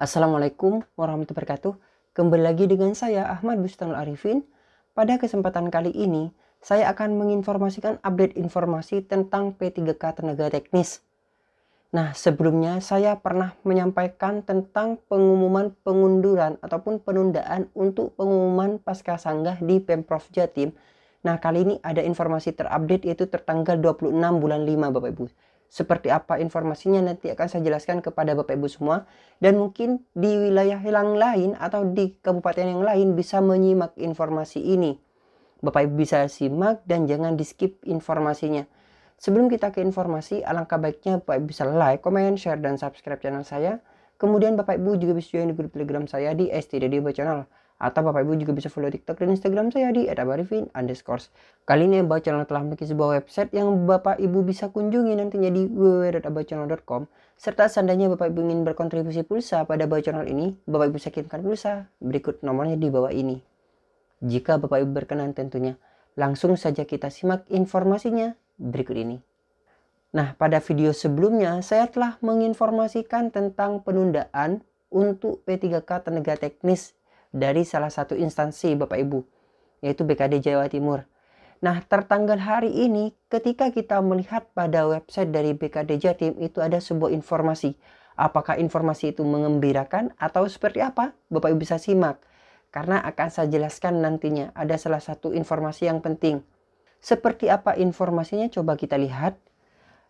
Assalamualaikum warahmatullahi wabarakatuh. Kembali lagi dengan saya Ahmad Bustanul Arifin. Pada kesempatan kali ini saya akan menginformasikan update informasi tentang P3K Tenaga Teknis. Nah, sebelumnya saya pernah menyampaikan tentang pengumuman pengunduran ataupun penundaan untuk pengumuman Pascasanggah di Pemprov Jatim. Nah, kali ini ada informasi terupdate yaitu tertanggal 26 bulan 5 Bapak Ibu. Seperti apa informasinya nanti akan saya jelaskan kepada Bapak Ibu semua. Dan mungkin di wilayah yang lain atau di kabupaten yang lain bisa menyimak informasi ini. Bapak Ibu bisa simak dan jangan di skip informasinya. Sebelum kita ke informasi, alangkah baiknya Bapak Ibu bisa like, comment, share, dan subscribe channel saya. Kemudian Bapak Ibu juga bisa join di grup Telegram saya di ST.Dioba Channel. Atau Bapak Ibu juga bisa follow TikTok dan Instagram saya di @abarifin_. Kali ini Abah Channel telah memiliki sebuah website yang Bapak Ibu bisa kunjungi nantinya di www.abahchannel.com. Serta seandainya Bapak Ibu ingin berkontribusi pulsa pada Abah Channel ini, Bapak Ibu bisa kirimkan pulsa. Berikut nomornya di bawah ini. Jika Bapak Ibu berkenan tentunya, langsung saja kita simak informasinya berikut ini. Nah, pada video sebelumnya saya telah menginformasikan tentang penundaan untuk P3K Tenaga Teknis dari salah satu instansi Bapak Ibu, yaitu BKD Jawa Timur. Nah, tertanggal hari ini ketika kita melihat pada website dari BKD Jatim itu ada sebuah informasi. Apakah informasi itu mengembirakan atau seperti apa? Bapak Ibu bisa simak. Karena akan saya jelaskan nantinya ada salah satu informasi yang penting. Seperti apa informasinya coba kita lihat.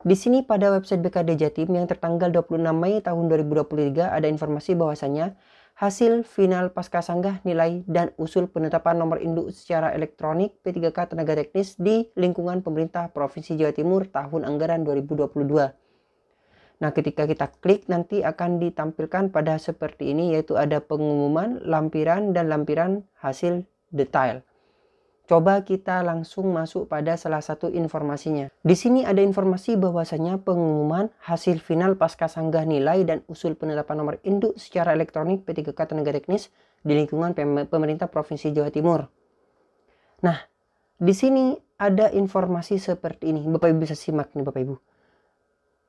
Di sini pada website BKD Jatim yang tertanggal 26 Mei tahun 2023 ada informasi bahwasanya hasil final Pascasanggah nilai dan usul penetapan nomor induk secara elektronik P3K Tenaga Teknis di lingkungan pemerintah Provinsi Jawa Timur tahun anggaran 2022. Nah, ketika kita klik nanti akan ditampilkan pada seperti ini, yaitu ada pengumuman, lampiran, dan lampiran hasil detail. Coba kita langsung masuk pada salah satu informasinya. Di sini ada informasi bahwasanya pengumuman hasil final Pascasanggah nilai dan usul penetapan nomor induk secara elektronik P3K Tenaga Teknis di lingkungan pemerintah Provinsi Jawa Timur. Nah, di sini ada informasi seperti ini. Bapak Ibu bisa simak nih Bapak Ibu.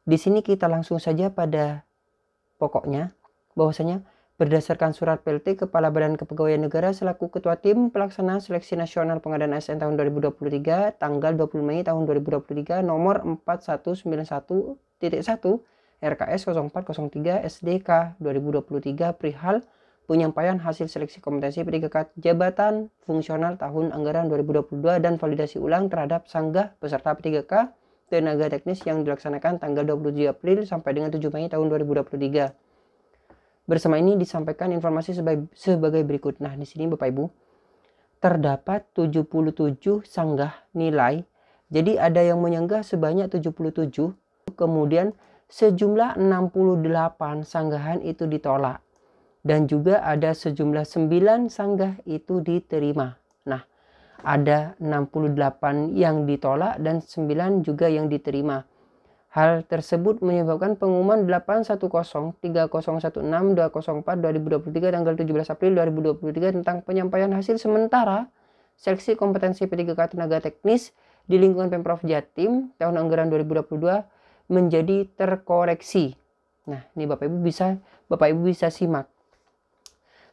Di sini kita langsung saja pada pokoknya bahwasanya berdasarkan surat PLT Kepala Badan Kepegawaian Negara selaku Ketua Tim Pelaksana Seleksi Nasional Pengadaan ASN tahun 2023 tanggal 20 Mei tahun 2023 nomor 4191.1 RKS 0403 SDK 2023 perihal penyampaian hasil seleksi kompetensi P3K Jabatan Fungsional tahun anggaran 2022 dan validasi ulang terhadap sanggah peserta P3K Tenaga Teknis yang dilaksanakan tanggal 27 April sampai dengan 7 Mei tahun 2023. Bersama ini disampaikan informasi sebagai berikut. Nah, di sini Bapak Ibu terdapat 77 sanggah nilai. Jadi ada yang menyanggah sebanyak 77. Kemudian sejumlah 68 sanggahan itu ditolak. Dan juga ada sejumlah 9 sanggah itu diterima. Nah, ada 68 yang ditolak dan 9 juga yang diterima. Hal tersebut menyebabkan pengumuman 81030162004/2023 tanggal 17 April 2023 tentang penyampaian hasil sementara seleksi kompetensi P3K Tenaga Teknis di lingkungan Pemprov Jatim tahun anggaran 2022 menjadi terkoreksi. Nah, ini Bapak Ibu bisa simak.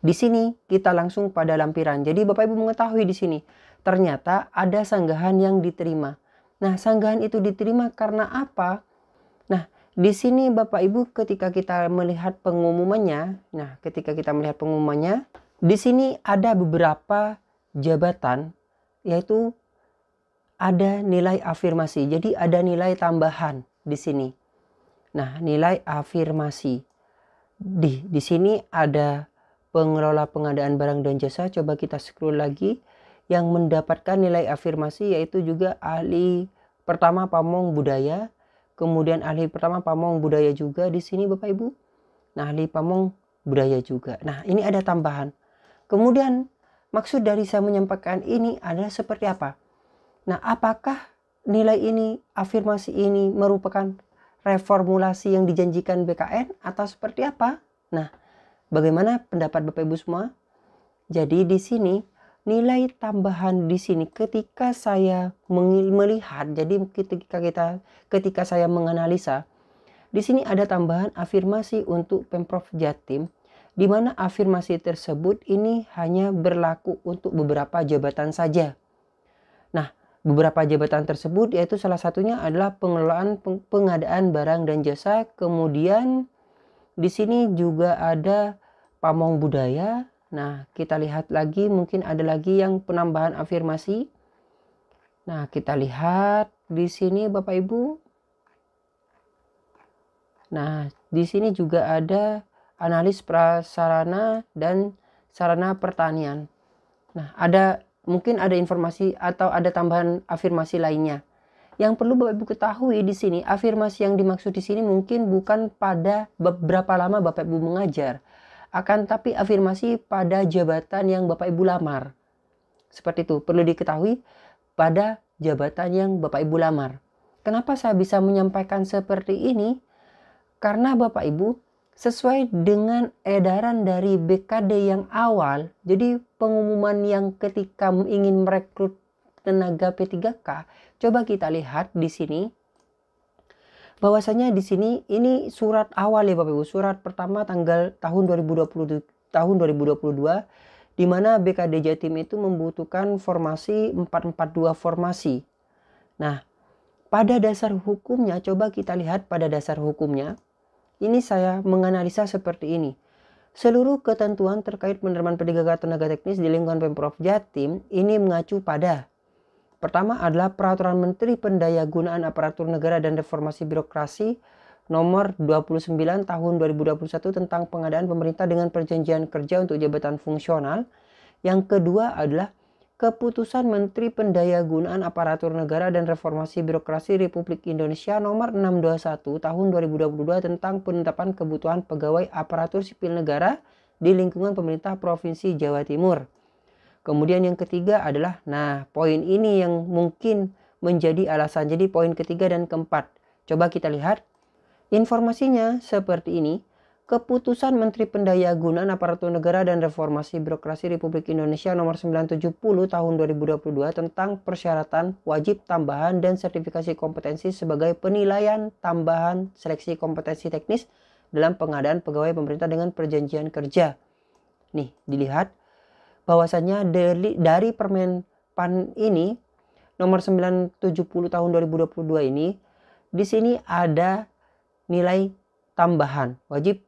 Di sini kita langsung pada lampiran. Jadi Bapak Ibu mengetahui di sini ternyata ada sanggahan yang diterima. Nah, sanggahan itu diterima karena apa? Nah, di sini Bapak Ibu ketika kita melihat pengumumannya, di sini ada beberapa jabatan yaitu ada nilai afirmasi. Jadi ada nilai tambahan di sini. Nah, nilai afirmasi. Di sini ada pengelola pengadaan barang dan jasa. Coba kita scroll lagi. Yang mendapatkan nilai afirmasi yaitu juga ahli pertama pamong budaya. Kemudian ahli pertama pamong budaya juga di sini Bapak Ibu. Nah, ahli pamong budaya juga. Nah, ini ada tambahan. Kemudian maksud dari saya menyampaikan ini adalah seperti apa? Nah, apakah nilai ini, afirmasi ini merupakan reformulasi yang dijanjikan BKN atau seperti apa? Nah, bagaimana pendapat Bapak Ibu semua? Jadi di sini nilai tambahan di sini ketika saya melihat, jadi ketika saya menganalisa, di sini ada tambahan afirmasi untuk Pemprov Jatim, di mana afirmasi tersebut ini hanya berlaku untuk beberapa jabatan saja. Nah, beberapa jabatan tersebut yaitu salah satunya adalah pengelolaan pengadaan barang dan jasa, kemudian di sini juga ada pamong budaya. Nah, kita lihat lagi, mungkin ada lagi yang penambahan afirmasi. Nah, kita lihat di sini Bapak Ibu. Nah, di sini juga ada analis prasarana dan sarana pertanian. Nah, mungkin ada informasi atau ada tambahan afirmasi lainnya. Yang perlu Bapak Ibu ketahui di sini, afirmasi yang dimaksud di sini mungkin bukan pada berapa lama Bapak Ibu mengajar, akan tapi afirmasi pada jabatan yang Bapak Ibu lamar. Seperti itu, perlu diketahui pada jabatan yang Bapak Ibu lamar. Kenapa saya bisa menyampaikan seperti ini? Karena Bapak Ibu, sesuai dengan edaran dari BKD yang awal, jadi pengumuman yang ketika ingin merekrut tenaga P3K, coba kita lihat di sini. Bahwasanya di sini ini surat awal ya Bapak Ibu, surat pertama tahun 2022 di mana BKD Jatim itu membutuhkan formasi 442 formasi. Nah, pada dasar hukumnya, coba kita lihat pada dasar hukumnya. Ini saya menganalisa seperti ini. Seluruh ketentuan terkait penerimaan P3K tenaga teknis di lingkungan Pemprov Jatim ini mengacu pada: pertama adalah Peraturan Menteri Pendayagunaan Aparatur Negara dan Reformasi Birokrasi Nomor 29 Tahun 2021 tentang pengadaan pemerintah dengan perjanjian kerja untuk jabatan fungsional. Yang kedua adalah Keputusan Menteri Pendayagunaan Aparatur Negara dan Reformasi Birokrasi Republik Indonesia Nomor 621 Tahun 2022 tentang penetapan kebutuhan pegawai aparatur sipil negara di lingkungan pemerintah Provinsi Jawa Timur. Kemudian yang ketiga adalah, nah poin ini yang mungkin menjadi alasan, jadi poin ketiga dan keempat. Coba kita lihat informasinya seperti ini. Keputusan Menteri Pendayagunaan Aparatur Negara dan Reformasi Birokrasi Republik Indonesia Nomor 970 Tahun 2022 tentang persyaratan wajib tambahan dan sertifikasi kompetensi sebagai penilaian tambahan seleksi kompetensi teknis dalam pengadaan pegawai pemerintah dengan perjanjian kerja. Nih, dilihat bahwasanya dari Permen PAN ini nomor 970 tahun 2022 ini, di sini ada nilai tambahan wajib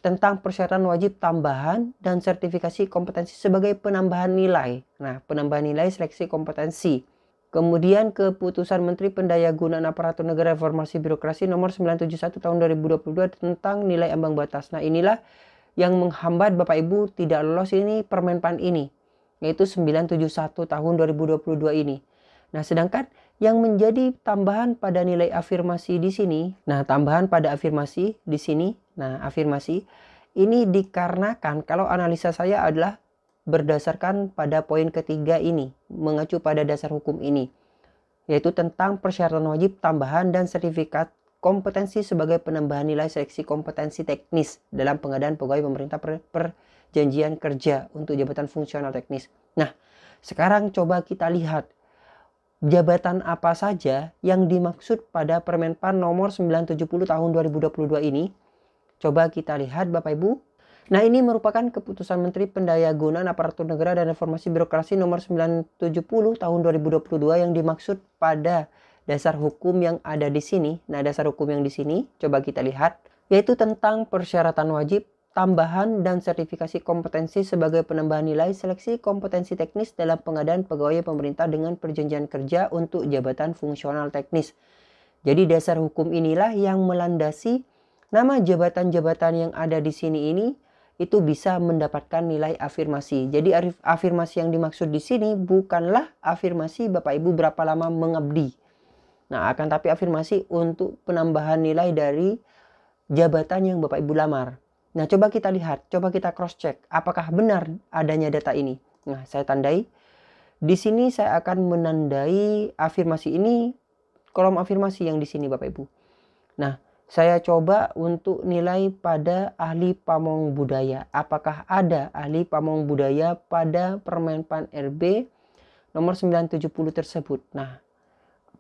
tentang persyaratan wajib tambahan dan sertifikasi kompetensi sebagai penambahan nilai. Nah, penambahan nilai seleksi kompetensi. Kemudian Keputusan Menteri Pendayagunaan Aparatur Negara Reformasi Birokrasi Nomor 971 tahun 2022 tentang nilai ambang batas. Nah, inilah yang menghambat Bapak Ibu tidak lolos ini Permen PAN ini, yaitu 971 tahun 2022 ini. Nah, sedangkan yang menjadi tambahan pada nilai afirmasi di sini, nah tambahan pada afirmasi di sini, nah afirmasi ini dikarenakan kalau analisa saya adalah berdasarkan pada poin ketiga ini, mengacu pada dasar hukum ini, yaitu tentang persyaratan wajib tambahan dan sertifikat kompetensi sebagai penambahan nilai seleksi kompetensi teknis dalam pengadaan pegawai pemerintah perjanjian kerja untuk jabatan fungsional teknis. Nah, sekarang coba kita lihat jabatan apa saja yang dimaksud pada Permen PAN nomor 970 tahun 2022 ini. Coba kita lihat Bapak Ibu. Nah, ini merupakan Keputusan Menteri Pendayagunaan Aparatur Negara dan Reformasi Birokrasi nomor 970 tahun 2022 yang dimaksud pada dasar hukum yang ada di sini. Nah, dasar hukum yang di sini coba kita lihat, yaitu tentang persyaratan wajib tambahan dan sertifikasi kompetensi sebagai penambahan nilai seleksi kompetensi teknis dalam pengadaan pegawai pemerintah dengan perjanjian kerja untuk jabatan fungsional teknis. Jadi dasar hukum inilah yang melandasi nama jabatan-jabatan yang ada di sini ini itu bisa mendapatkan nilai afirmasi. Jadi afirmasi yang dimaksud di sini bukanlah afirmasi Bapak Ibu berapa lama mengabdi. Nah, akan tapi afirmasi untuk penambahan nilai dari jabatan yang Bapak Ibu lamar. Nah, coba kita lihat, coba kita cross check apakah benar adanya data ini. Nah, saya tandai. Di sini saya akan menandai afirmasi ini, kolom afirmasi yang di sini Bapak Ibu. Nah, Saya coba untuk nilai pada ahli pamong budaya. Apakah ada ahli pamong budaya pada Permenpan RB nomor 970 tersebut? Nah,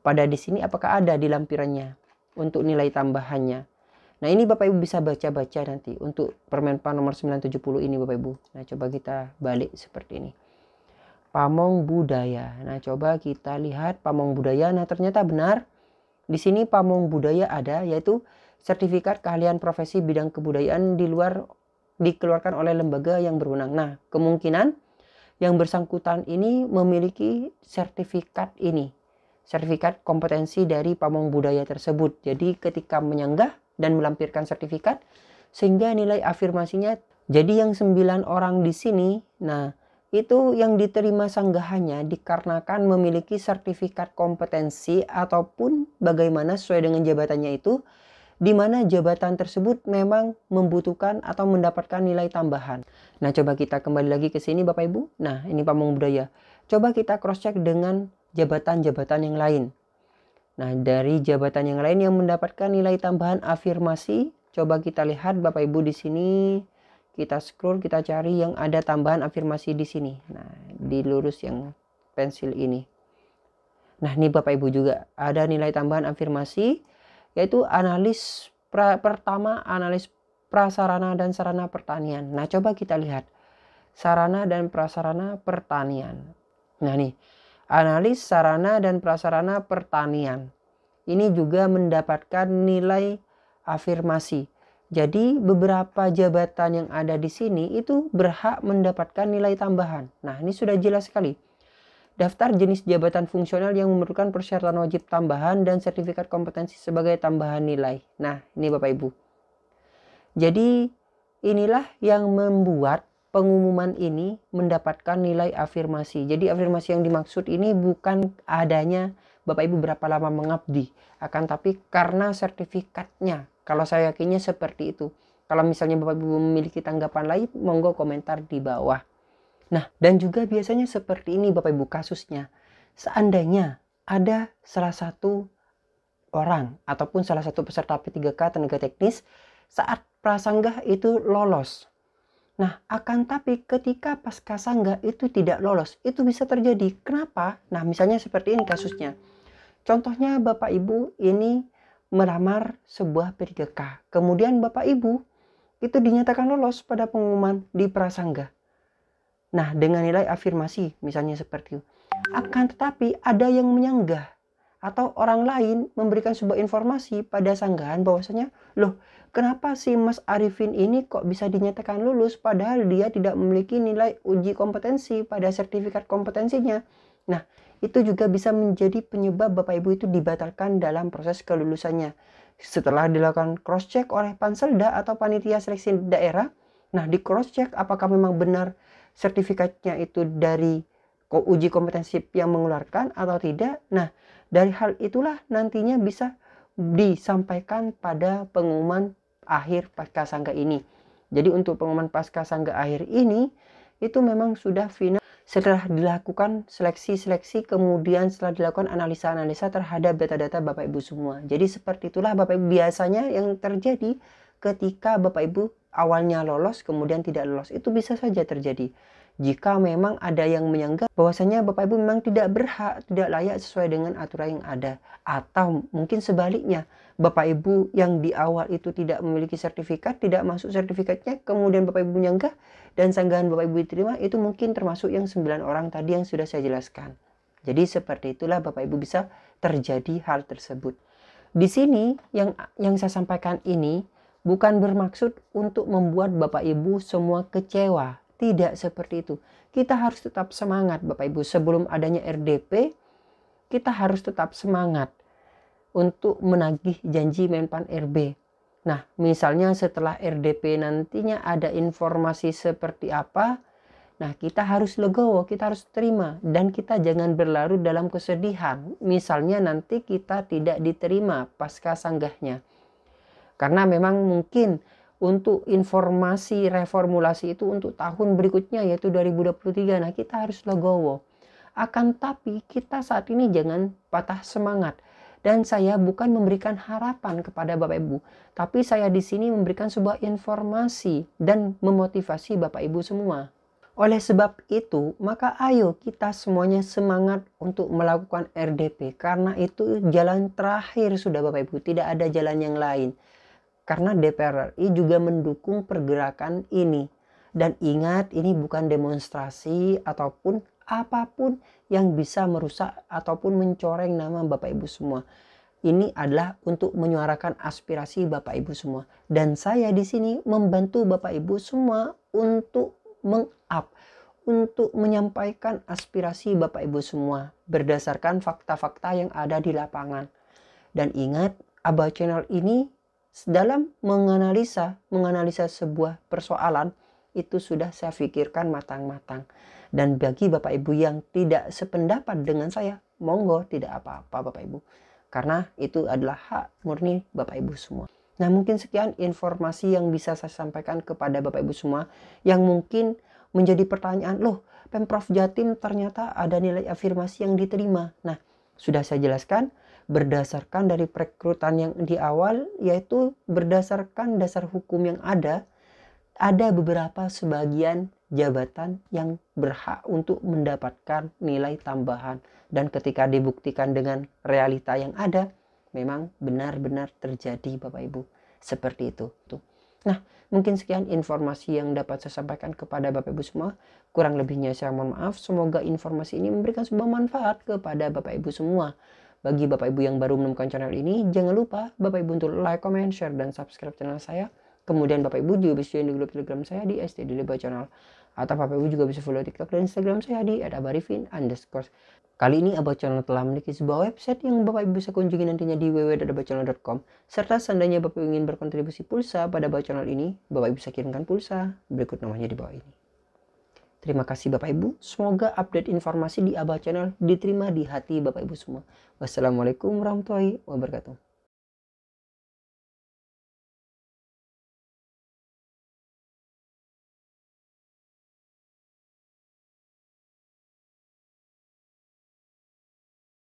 pada di sini apakah ada di lampirannya untuk nilai tambahannya? Nah, ini Bapak Ibu bisa baca-baca nanti untuk Permenpan nomor 970 ini Bapak Ibu. Nah, coba kita balik seperti ini. Pamong budaya. Nah, coba kita lihat pamong budaya. Nah, ternyata benar. Di sini pamong budaya ada, yaitu sertifikat keahlian profesi bidang kebudayaan di luar dikeluarkan oleh lembaga yang berwenang. Nah, kemungkinan yang bersangkutan ini memiliki sertifikat ini. Sertifikat kompetensi dari pamong budaya tersebut. Jadi ketika menyanggah dan melampirkan sertifikat, sehingga nilai afirmasinya jadi yang 9 orang di sini. Nah, itu yang diterima sanggahannya dikarenakan memiliki sertifikat kompetensi ataupun bagaimana sesuai dengan jabatannya itu, di mana jabatan tersebut memang membutuhkan atau mendapatkan nilai tambahan. Nah, coba kita kembali lagi ke sini Bapak Ibu. Nah, ini pamong budaya. Coba kita cross check dengan jabatan-jabatan yang lain. Nah, dari jabatan yang lain yang mendapatkan nilai tambahan afirmasi, coba kita lihat Bapak Ibu di sini. Kita scroll, kita cari yang ada tambahan afirmasi di sini. Nah, di lurus yang pensil ini. Nah, ini Bapak Ibu juga ada nilai tambahan afirmasi, yaitu pertama analis prasarana dan sarana pertanian. Nah, coba kita lihat sarana dan prasarana pertanian. Nah, nih analis sarana dan prasarana pertanian ini juga mendapatkan nilai afirmasi. Jadi beberapa jabatan yang ada di sini itu berhak mendapatkan nilai tambahan. Nah, ini sudah jelas sekali. Daftar jenis jabatan fungsional yang memerlukan persyaratan wajib tambahan dan sertifikat kompetensi sebagai tambahan nilai. Nah, ini Bapak Ibu. Jadi inilah yang membuat pengumuman ini mendapatkan nilai afirmasi. Jadi afirmasi yang dimaksud ini bukan adanya Bapak Ibu berapa lama mengabdi, akan tapi karena sertifikatnya. Kalau saya yakinnya seperti itu. Kalau misalnya Bapak Ibu memiliki tanggapan lain, monggo komentar di bawah. Nah, dan juga biasanya seperti ini Bapak Ibu kasusnya. Seandainya ada salah satu orang ataupun salah satu peserta P3K tenaga teknis saat prasanggah itu lolos. Nah, akan tapi ketika pasca sanggah itu tidak lolos, itu bisa terjadi. Kenapa? Nah, misalnya seperti ini kasusnya. Contohnya Bapak Ibu ini melamar sebuah P3K. Kemudian Bapak Ibu itu dinyatakan lolos pada pengumuman di prasanggah. Nah, dengan nilai afirmasi misalnya seperti itu. Akan tetapi ada yang menyanggah atau orang lain memberikan sebuah informasi pada sanggahan bahwasanya, loh, kenapa si Mas Arifin ini kok bisa dinyatakan lulus padahal dia tidak memiliki nilai uji kompetensi pada sertifikat kompetensinya. Nah, itu juga bisa menjadi penyebab Bapak Ibu itu dibatalkan dalam proses kelulusannya. Setelah dilakukan cross check oleh Panselda atau panitia seleksi daerah, nah di cross check apakah memang benar sertifikatnya itu dari uji kompetensi yang mengeluarkan atau tidak. Nah, dari hal itulah nantinya bisa disampaikan pada pengumuman akhir pasca sangga ini. Jadi untuk pengumuman pasca sangga akhir ini itu memang sudah final setelah dilakukan seleksi-seleksi, kemudian setelah dilakukan analisa-analisa terhadap data-data Bapak Ibu semua. Jadi seperti itulah Bapak Ibu biasanya yang terjadi ketika Bapak Ibu awalnya lolos kemudian tidak lolos. Itu bisa saja terjadi jika memang ada yang menyanggah bahwasanya Bapak Ibu memang tidak berhak, tidak layak sesuai dengan aturan yang ada. Atau mungkin sebaliknya, Bapak Ibu yang di awal itu tidak memiliki sertifikat, tidak masuk sertifikatnya, kemudian Bapak Ibu menyanggah dan sanggahan Bapak Ibu diterima, itu mungkin termasuk yang 9 orang tadi yang sudah saya jelaskan. Jadi seperti itulah Bapak Ibu bisa terjadi hal tersebut. Di sini yang saya sampaikan ini bukan bermaksud untuk membuat Bapak Ibu semua kecewa. Tidak seperti itu. Kita harus tetap semangat Bapak Ibu. Sebelum adanya RDP, kita harus tetap semangat untuk menagih janji Menpan RB. Nah, misalnya setelah RDP nantinya ada informasi seperti apa, nah kita harus legowo, kita harus terima. Dan kita jangan berlarut dalam kesedihan. Misalnya nanti kita tidak diterima pasca sanggahnya. Karena memang mungkin untuk informasi reformulasi itu untuk tahun berikutnya yaitu 2023. Nah, kita harus legowo. Akan tapi kita saat ini jangan patah semangat. Dan saya bukan memberikan harapan kepada Bapak Ibu, tapi saya di sini memberikan sebuah informasi dan memotivasi Bapak Ibu semua. Oleh sebab itu, maka ayo kita semuanya semangat untuk melakukan RDP, karena itu jalan terakhir sudah Bapak Ibu, tidak ada jalan yang lain. Karena DPR RI juga mendukung pergerakan ini. Dan ingat, ini bukan demonstrasi ataupun apapun yang bisa merusak ataupun mencoreng nama Bapak Ibu semua. Ini adalah untuk menyuarakan aspirasi Bapak Ibu semua. Dan saya di sini membantu Bapak Ibu semua untuk untuk menyampaikan aspirasi Bapak Ibu semua berdasarkan fakta-fakta yang ada di lapangan. Dan ingat, Aba Channel ini dalam menganalisa sebuah persoalan itu sudah saya pikirkan matang-matang. Dan bagi Bapak Ibu yang tidak sependapat dengan saya, monggo, tidak apa-apa Bapak Ibu. Karena itu adalah hak murni Bapak Ibu semua. Nah, mungkin sekian informasi yang bisa saya sampaikan kepada Bapak Ibu semua yang mungkin menjadi pertanyaan, loh Pemprov Jatim ternyata ada nilai afirmasi yang diterima. Nah, sudah saya jelaskan berdasarkan dari perekrutan yang di awal, yaitu berdasarkan dasar hukum yang ada beberapa sebagian jabatan yang berhak untuk mendapatkan nilai tambahan. Dan ketika dibuktikan dengan realita yang ada, memang benar-benar terjadi Bapak Ibu. Seperti itu. Nah, mungkin sekian informasi yang dapat saya sampaikan kepada Bapak Ibu semua. Kurang lebihnya saya mohon maaf. Semoga informasi ini memberikan sebuah manfaat kepada Bapak Ibu semua. Bagi Bapak Ibu yang baru menemukan channel ini, jangan lupa Bapak Ibu untuk like, comment, share, dan subscribe channel saya. Kemudian Bapak Ibu juga bisa join di grup Telegram saya di @stdleba channel. Atau Bapak Ibu juga bisa follow TikTok dan Instagram saya di @abarifin_. Kali ini Aba Channel telah memiliki sebuah website yang Bapak Ibu bisa kunjungi nantinya di www.abachannel.com. Serta seandainya Bapak Ibu ingin berkontribusi pulsa pada Aba Channel ini, Bapak Ibu bisa kirimkan pulsa berikut namanya di bawah ini. Terima kasih Bapak Ibu. Semoga update informasi di Aba Channel diterima di hati Bapak Ibu semua. Wassalamualaikum warahmatullahi wabarakatuh.